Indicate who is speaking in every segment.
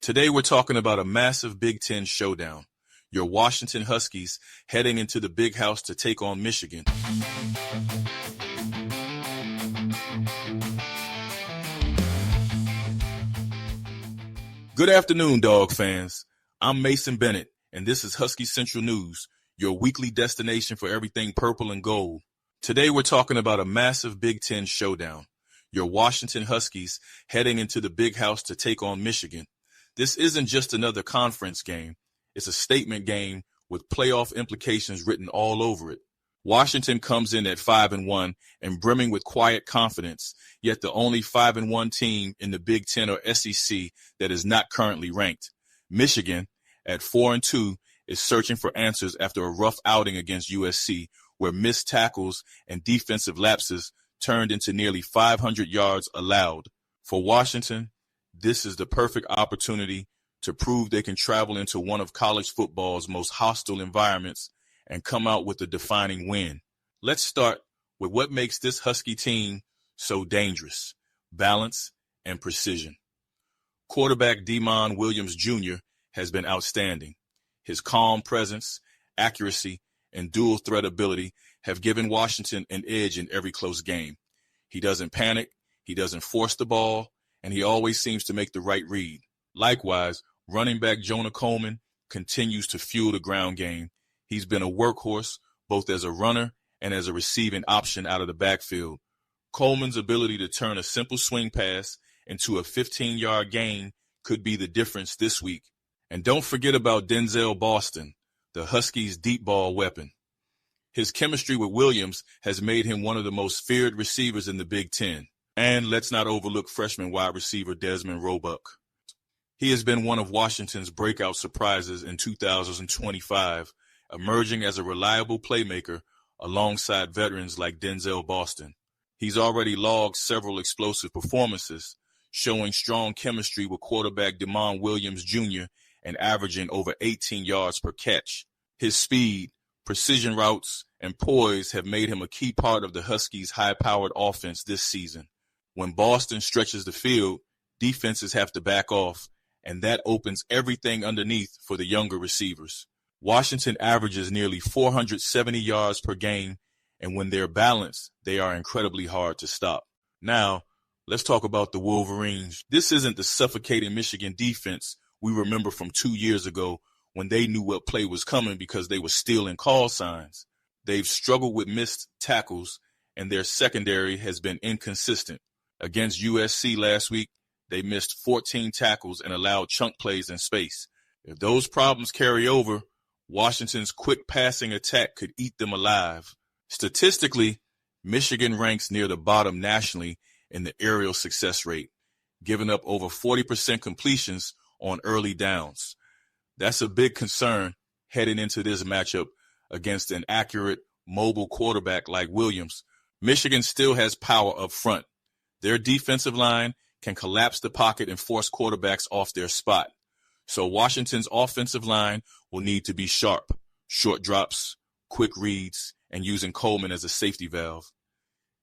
Speaker 1: Today we're talking about a massive Big Ten showdown. Your Washington Huskies heading into the Big House to take on Michigan. Good afternoon, Dawg fans. I'm Mason Bennett, and this is Huskies Central News, your weekly destination for everything purple and gold. Today we're talking about a massive Big Ten showdown. Your Washington Huskies heading into the Big House to take on Michigan. This isn't just another conference game. It's a statement game with playoff implications written all over it. Washington comes in at 5-1 and brimming with quiet confidence, yet the only 5-1 team in the Big Ten or SEC that is not currently ranked. Michigan, at 4-2, is searching for answers after a rough outing against USC, where missed tackles and defensive lapses turned into nearly 500 yards allowed. For Washington, this is the perfect opportunity to prove they can travel into one of college football's most hostile environments and come out with a defining win. Let's start with what makes this Husky team so dangerous: balance and precision. Quarterback Demond Williams Jr. has been outstanding. His calm presence, accuracy, and dual threat ability have given Washington an edge in every close game. He doesn't panic, he doesn't force the ball, and he always seems to make the right read. Likewise, running back Jonah Coleman continues to fuel the ground game. He's been a workhorse both as a runner and as a receiving option out of the backfield. Coleman's ability to turn a simple swing pass into a 15-yard gain could be the difference this week. And don't forget about Denzel Boston, the Huskies' deep ball weapon. His chemistry with Williams has made him one of the most feared receivers in the Big Ten. And let's not overlook freshman wide receiver Desmond Roebuck. He has been one of Washington's breakout surprises in 2025, emerging as a reliable playmaker alongside veterans like Denzel Boston. He's already logged several explosive performances, showing strong chemistry with quarterback Demond Williams Jr. and averaging over 18 yards per catch. His speed, precision routes, and poise have made him a key part of the Huskies' high-powered offense this season. When Boston stretches the field, defenses have to back off, and that opens everything underneath for the younger receivers. Washington averages nearly 470 yards per game, and when they're balanced, they are incredibly hard to stop. Now, let's talk about the Wolverines. This isn't the suffocating Michigan defense we remember from 2 years ago when they knew what play was coming because they were stealing call signs. They've struggled with missed tackles, and their secondary has been inconsistent. Against USC last week, they missed 14 tackles and allowed chunk plays in space. If those problems carry over, Washington's quick passing attack could eat them alive. Statistically, Michigan ranks near the bottom nationally in the aerial success rate, giving up over 40% completions on early downs. That's a big concern heading into this matchup against an accurate, mobile quarterback like Williams. Michigan still has power up front. Their defensive line can collapse the pocket and force quarterbacks off their spot. So Washington's offensive line will need to be sharp, short drops, quick reads, and using Coleman as a safety valve.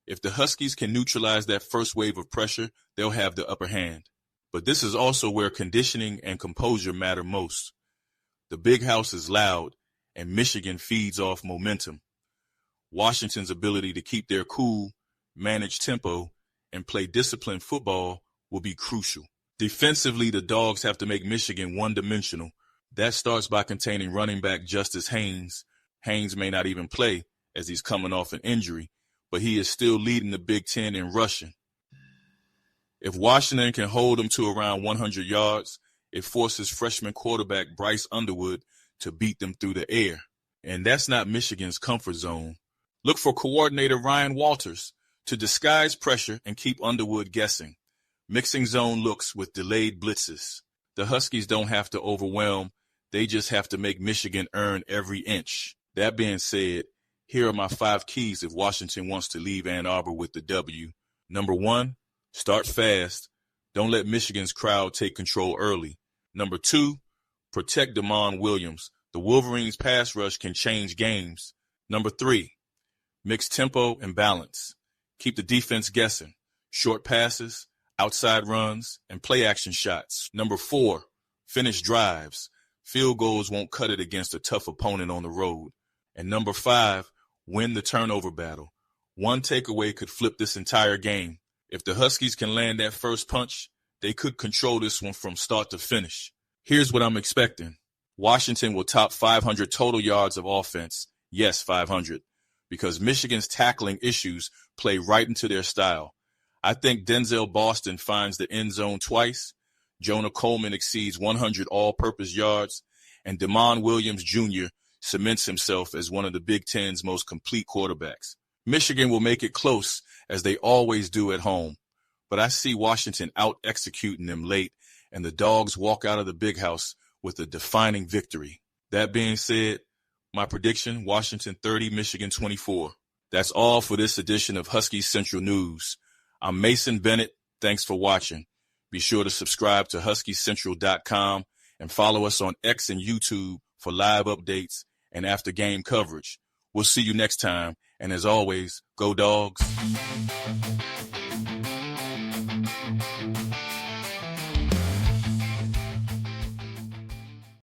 Speaker 1: If the Huskies can neutralize that first wave of pressure, they'll have the upper hand. But this is also where conditioning and composure matter most. The Big House is loud, and Michigan feeds off momentum. Washington's ability to keep their cool, manage tempo, and play disciplined football will be crucial. Defensively, the Dawgs have to make Michigan one-dimensional. That starts by containing running back Justice Haynes. Haynes may not even play as he's coming off an injury, but he is still leading the Big Ten in rushing. If Washington can hold them to around 100 yards, it forces freshman quarterback Bryce Underwood to beat them through the air. And that's not Michigan's comfort zone. Look for coordinator Ryan Walters to disguise pressure and keep Underwood guessing, mixing zone looks with delayed blitzes. The Huskies don't have to overwhelm, they just have to make Michigan earn every inch. That being said, here are my 5 keys if Washington wants to leave Ann Arbor with the W. Number 1, start fast. Don't let Michigan's crowd take control early. Number 2, protect Demond Williams. The Wolverines' pass rush can change games. Number 3, mix tempo and balance. Keep the defense guessing. Short passes, outside runs, and play action shots. Number 4, Finish drives. Field goals won't cut it against a tough opponent on the road. And number 5, win the turnover battle. One takeaway could flip this entire game. If the Huskies can land that first punch, they could control this one from start to finish. Here's what I'm expecting. Washington will top 500 total yards of offense. Yes, 500. Because Michigan's tackling issues play right into their style. I think Denzel Boston finds the end zone twice. Jonah Coleman exceeds 100 all-purpose yards. And Damon Williams Jr. cements himself as one of the Big Ten's most complete quarterbacks. Michigan will make it close, as they always do at home. But I see Washington out-executing them late, and the Dawgs walk out of the big house with a defining victory. That being said, my prediction, Washington 30, Michigan 24. That's all for this edition of Huskies Central News. I'm Mason Bennett. Thanks for watching. Be sure to subscribe to HuskiesCentral.com and follow us on X and YouTube for live updates and after-game coverage. We'll see you next time, and as always, go Dawgs.